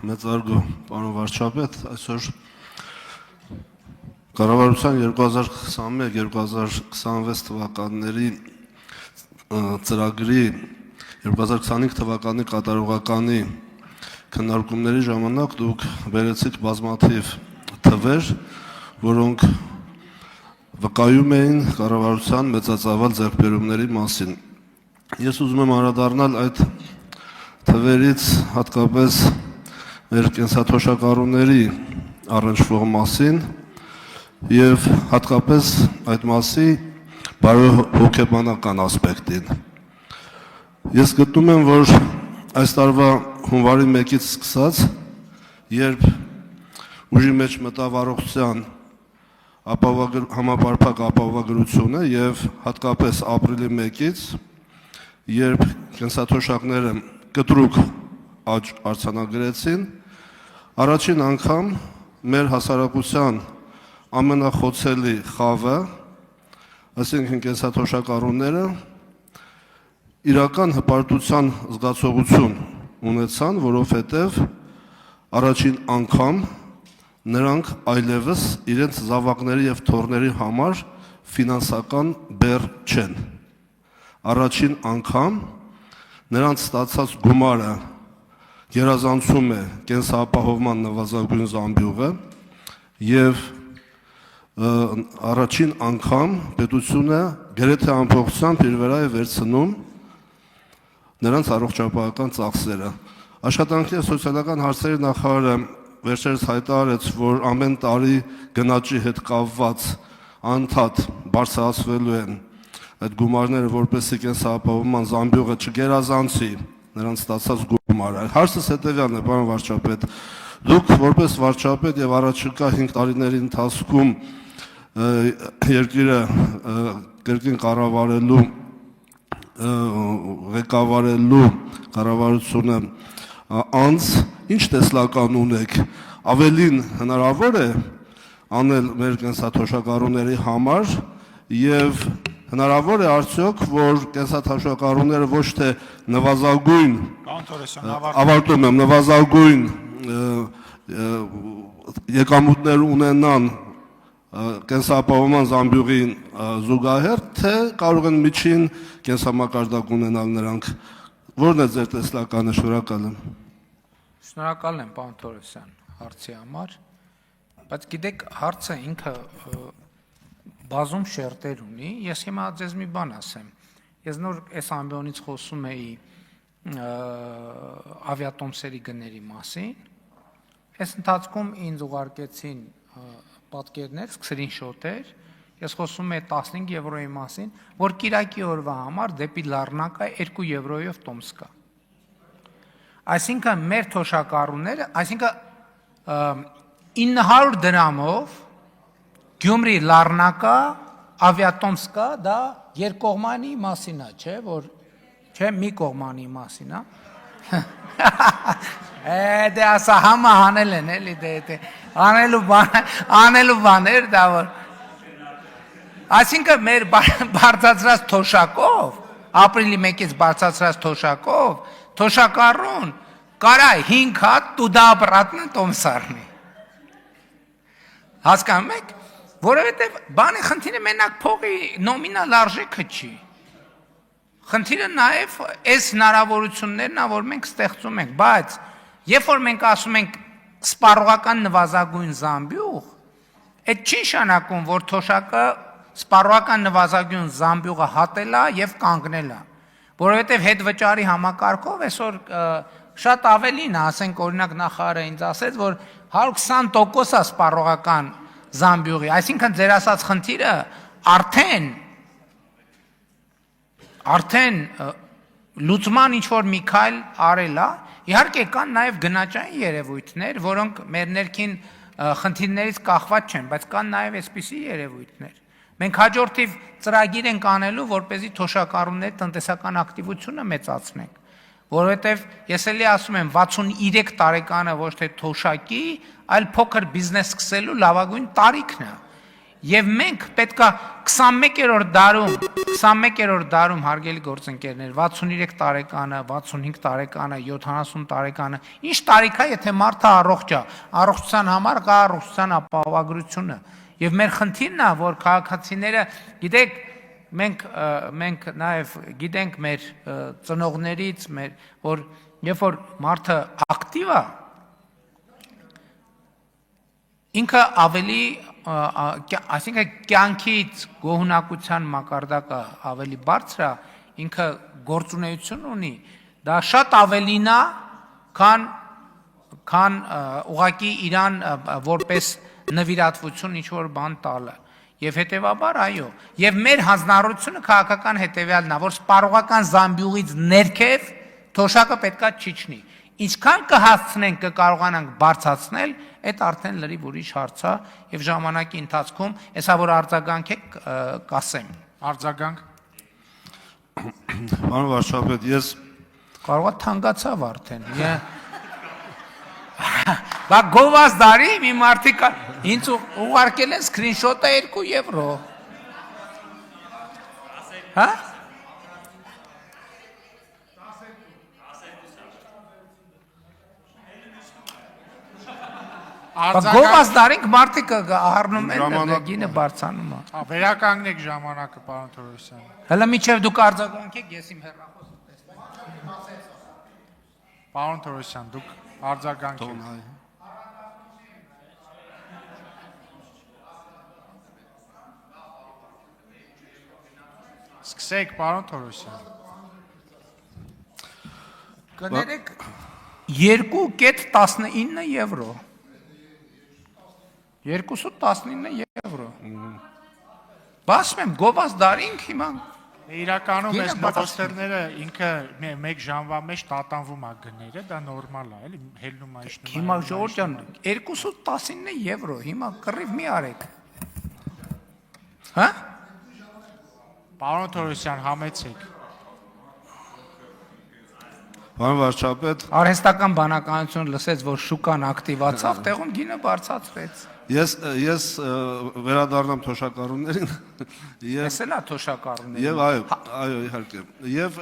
Մեծարգո, պարոն վարչապետ, այսօր կառավարության 2021-2026 թվականների ծրագրի 2025 թվականի կատարողականի քննարկումների ժամանակ դուք բերեցիք բազմաթիվ թվեր, որոնք վկայում էին կառավարության մեծածավալ ձեռքբերումների մասին։ Ես ուզում եմ անդրադառնալ այդ թվերից հատկապես մեր կենսաթոշակառուների առնչվող մասին եւ հատկապես այդ մասի բարոյհոգեբանական ասպեկտին։ Ես գտնում եմ, որ այս տարվա հունվարի 1-ից սկսած, երբ ուժի մեջ մտավ առողջության համապարփակ ապահովագրությունը եւ հատկապես ապրիլի 1-ից, երբ կենսաթոշակները կտրուկ աճ արձանագրեցին, առաջին անգամ մեր հասարակության ամենախոցելի խավը, այսինքն կենսաթոշակառուները, իրական հպարտության զգացողություն ունեցան, որովհետև առաջին անգամ նրանք այլևս իրենց զավակների եւ թոռների համար ֆինանսական բեռ չեն։ Առաջին անգամ նրանց ստացած գումարը գերազանցում է կենսապահովման նվազագույն զամբյուղը եւ առաջին անգամ պետությունը գրեթե ամբողջությամբ իր վրա է վերցնում նրանց առողջապահական ծախսերը։ Աշխատանքի եւ սոցիալական հարցերի նախարարը վերջերս հայտարարեց, որ ամեն տարի գնաճի հետ կապված անդադ բարձրացվելու են այդ գումարները, որպեսզի կենսապահովման զամբյուղը չգերազանցի նրանց ստացած գումարը։ Հարցս հետեւյալն է, պարոն վարչապետ, դուք որպես վարչապետ եւ առաջիկա 5 տարիների ընթացքում երկիրը կրկին ղեկավարելու կառավարությունը անց ինչ տեսլական ունեք, ավելին հնարավոր է անել մեր կենսաթոշակառուների համար եւ հնարավոր է արդյոք, որ կենսաթոշակառուները ոչ թե նվազագույն եկամուտներ ունենան կենսապահովման զամբյուղին զուգահեռ, թե կարող են միջին կենսամակարդակ ունենալ նրանք։ Որն է ձեր տեսլականը, շնորհակալ եմ։ Շնորհակալ եմ, պարոն Թորոսյան, հարցի համար, բայց գիտեք, հարցը ինքը բազում շերտեր ունի, ես հիմա ձեզ մի բան ասեմ, ես նոր այս ամբիոնից խոսում էի ավիատոմսերի գների մասին, այս ընթացքում ինձ ուղարկեցին պատկերներ, սկրինշոթեր, ես խոսում եմ 15 եվրոյի մասին, որ կիրակի օրվա համար դեպի Լառնակա 2 եվրոյով տոմս կա։ Այսինքն մեր թոշակառուները, այսինքն 900 դրամով Գյումրի Լառնակա ավիատոմս կա, դա երկկողմանի մասին է, չէ, որ չէ, մի կողմանի մասին է։ Դե ասա համա հանել են, էլի դե անելու բաներ դա որ։ Այսինքն մեր բարձրացրած թոշակով, ապրիլի 1-ից բարձրացրած թոշակով, թոշակառուն կարա 5 հատ տուդա ապրատնը տոմս առնի։ Հասկանում եք, որովհետև բանի խնդիրը մենակ փողի նոմինալ արժեքը չի։ Խնդիրը նաև այս հնարավորություններն է, որ մենք ստեղծում ենք, բայց երբ որ մենք ասում ենք սպառողական նվազագույն զամբյուղ, այդ չի նշանակում, որ թոշակը սպառողական նվազագույն զամբյուղը հատել է եւ կանգնել է, որովհետեւ հետվճարի համակարգով այսօր շատ ավելին է, ասենք օրինակ նախարարը ինձ ասեց, որ 120% է սպառողական զամբյուղի, այսինքն ձեր ասած խնդիրը արդեն լուծման ինչ-որ մի քայլ արել է, իհարկե կան նաև գնաճային երևույթներ, որոնք մեր ներքին խնդիրներից կախված չեն, բայց կան նաև այսպիսի երևույթներ։ Մենք հաջորդիվ ծրագիր ենք անելու, որպեսզի թոշակառուների տնտեսական ակտիվությունը մեծացնենք, որովհետև ես էլի ասում եմ 63 տարեկանը ոչ թե թոշակի, այլ փոքր բիզնես սկսելու լավագույն տարիքն է։ Եվ մենք պետքա 21-րդ դարում հարգելի գործընկերներ, 63 տարեկանը, 65 տարեկանը, 70 տարեկանը, ինչ տարիք է, եթե մարդը առողջ է, առողջության համար կա առողջության ապահովագրությունը։ Եվ մեր խնդիրն է, որ քաղաքացիները, գիտեք, մենք նաև գիտենք մեր ծնողներից, որ երբ որ մարդը ակտիվ է, ինքը ավելի, այսինքն կյանքից գոհունակության մակարդակը ավելի բարձր է, ինքը գործունեություն ունի, դա շատ ավելին է, քան ուղղակի իրան որպես նվիրատվություն ինչ-որ բան տալը։ Եվ հետևաբար, այո, եւ մեր հանձնառությունը քաղաքական հետևյալն է, որ սպառողական զամբյուղից ներքև թոշակը պետքա չիջնի։ Ինչքան կհասցնենք, կկարողանանք բարձրացնել, այդ արդեն լրիվ ուրիշ հարց է եւ ժամանակի ընթացքում, հեսա որ արձագանք եք կասեմ։ Արձագանք։ Պարոն վարչապետ, ես Կարողա թանկացավ արդեն։ Բա գովազ դարի մի մարդիկ ինձ ուղարկել են սկրինշոտը 2 եվրո։ Հա? Գովազ դարինք մարդիկ առնում են գինը բարձանում է։ Վերականգնեք ժամանակը, պարոն Թորոսյան։ Հələ միջև դուք արձագանքեք, ես իմ հեռախոսը տեսնում։ Պարոն Թորոսյան, դուք արձագանքեք։ Սկսեք, պարոն Թորոսյան։ Կներեք 2.19 եվրո։ 2.19 եվրո։ Բասում եմ, գովազ դարինք հիմա։ Իրականում այս նոստերները ինքը մեկ ժամվա մեջ տատանվում է գները, դա նորմալ է, էլի հելնում է իշնում։ Հիմա ժողովուրդ ջան, 2.19 եվրո, հիմա կռիվ մի արեք։ Հա? Պարոն Թորոսյան, համեցեք։ Պարոն վարչապետ, Արհեստական բանականություն լսեց, որ շուկան ակտիվացավ, տեղում գինը բարձրացվեց։ ես վերադառնամ թոշակառուներին եւ Էս էլ է թոշակառուները։ Եվ այո, իհարկե։ Եվ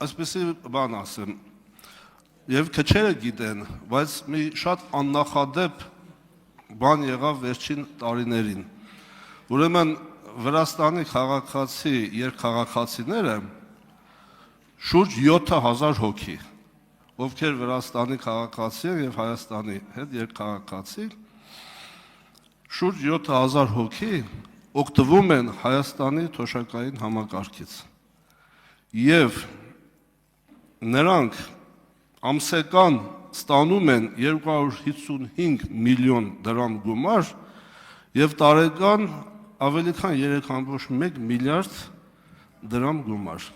այսպեսի բան ասեմ։ Եվ քչերը գիտեն, բայց մի շատ աննախադեպ բան եղավ վերջին տարիներին։ Ուրեմն Վրաստանի քաղաքացի երկխաղացիները շուրջ 7000 հոգի, ովքեր Վրաստանի քաղաքացի են եւ Հայաստանի հետ երկխաղացի, շուրջ 7000 հոգի օգտվում են Հայաստանի թոշակային համակարգից։ Եվ նրանք ամսական ստանում են 255 միլիոն դրամ գումար եւ տարեկան ավելի քան 3.1 միլիարդ դրամ գումար։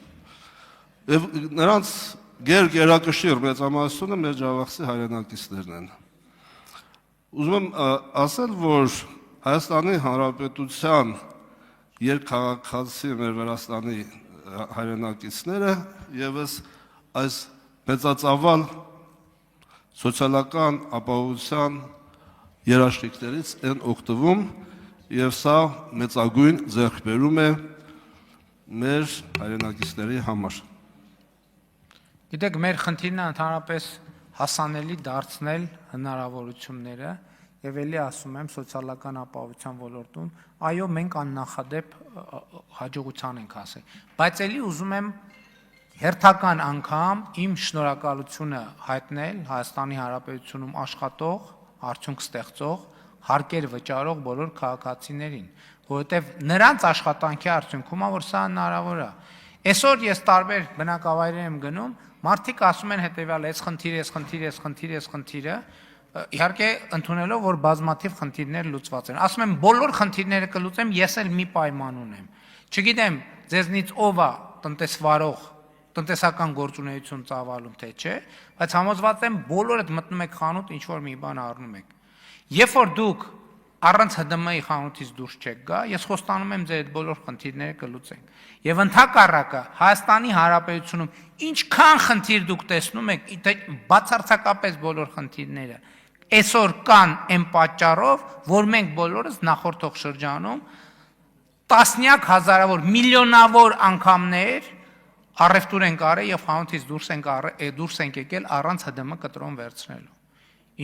Եվ նրանց գերակշիռ մեծամասնությունը մեր ջավախցի հայրենակիցներն են։ Ուզում եմ ասել, որ Հայաստանի Հանրապետության երկխաղացի մեր Վրաստանի հայրենակիցները եւս այս մեծածավալ սոցիալական ապահովության երաշխիքներից են օգտվում եւ սա մեծագույն ձեռքբերում է մեր հայրենակիցների համար։ Գիտեք, մեր խնդիրն է ընդհանրապես հասանելի դարձնել հնարավորությունները եւ ելի ասում եմ սոցիալական ապահովության ոլորտում, այո, մենք աննախադեպ հաջողության ենք հասել, բայց ելի ուզում եմ հերթական անգամ իմ շնորհակալությունը հայտնել Հայաստանի Հանրապետությունում աշխատող, արդյունք ստեղծող, հարկեր վճարող բոլոր քաղաքացիներին, որովհետև նրանց աշխատանքի արդյունքում է, որ սա հնարավոր է։ Այսօր ես տարբեր բնակավայրեր եմ գնում, մարդիկ ասում են հետևյալ, այս խնդիրը, իհարկե ընդունելով, որ բազմաթիվ խնդիրներ լուծված են։ Ասում եմ, բոլոր խնդիրները կլուծեմ, ես էլ մի պայման ունեմ։ Չգիտեմ, ձեզնից ով է տնտեսվարող, տնտեսական գործունեություն ծավալում, թե չէ, բայց համոզված եմ, բոլորդ մտնում եք խանութ, ինչ որ մի բան առնում եք։ Երբ որ դուք առանց ՀԴՄ-ի խանութից դուրս չեք գա, ես խոստանում եմ ձեր այդ բոլոր խնդիրները կլուծենք։ Եվ ընդհակառակը Հայաստանի Հանրապետությունում ինչքան խնդիր դուք տեսնում եք, բացարձակապես բոլոր խնդիրները, այսօր կան այն պատճառով, որ մենք բոլորս նախորդող շրջանում տասնյակ հազարավոր, միլիոնավոր անգամներ առևտուր ենք արել եւ խանութից դուրս ենք եկել առանց ՀԴՄ կտրոն վերցնելու։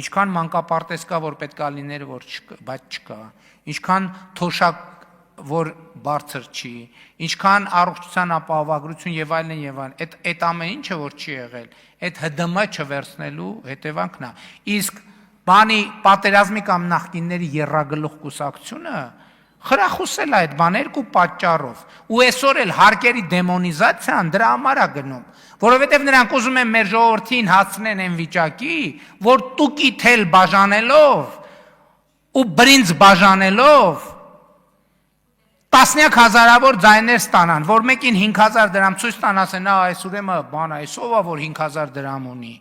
Ինչքան մանկապարտեզ կա, որ պետք է լիներ, բայց չկա։ Ինչքան թոշակ, որ բարձր չի, ինչքան առողջության ապահովագրություն եւ այլն եւ այլն, այդ ամեն ինչը որ չի եղել, այդ ՀԴՄ չվերցնելու հետևանքն է։ Իսկ բանի պատերազմի կամ նախկինների երրագլուխ կուսակցությունը խրախուսել է այդ բան երկու պատճառով։ Ու այսօր էլ հարկերի դեմոնիզացիան դրա համար է գնում, որովհետև նրանք ուզում են մեր ժողովրդին հասցնեն այն վիճակի, որ տուկի թել բաժանելով ու բրինձ բաժանելով տասնյակ հազարավոր ձայներ ստանան, որ մեկին 5000 դրամ ցույց տան, ասեն, այս ուրեմն բան է, ով է որ 5000 դրամ ունի։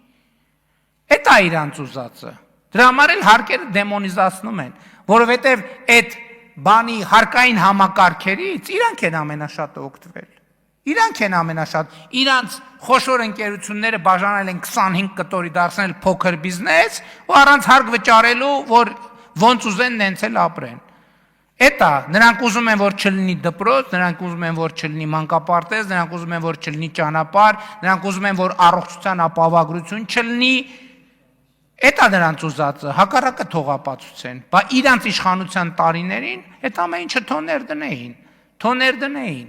Էդ է իրանց ուզածը։ Դրա համար էլ հարկերը դեմոնիզացնում են, որովհետև այդ բանի հարկային համակարգերից իրանք են ամենաշատը օգտվել։ Իրանք են ամենաշատ, իրանց խոշոր ընկերությունները բաժանել են 25 կտորի դարձնել փոքր բիզնես ու առանց հարկ վճարելու, որ ոնց ուզեն նենց էլ ապրեն։ Էտա, նրանք ուզում են, որ չլինի դպրոց, նրանք ուզում են, որ չլինի մանկապարտեզ, նրանք ուզում են, որ չլինի ճանապարհ, նրանք ուզում են, որ առողջության ապահովագրություն չլինի։ Էտա նրանց ուզածը, հակառակը թողապացուցեն։ Բա իրանց իշխանության տարիներին այդ ամեն ինչը թոներ դնեին։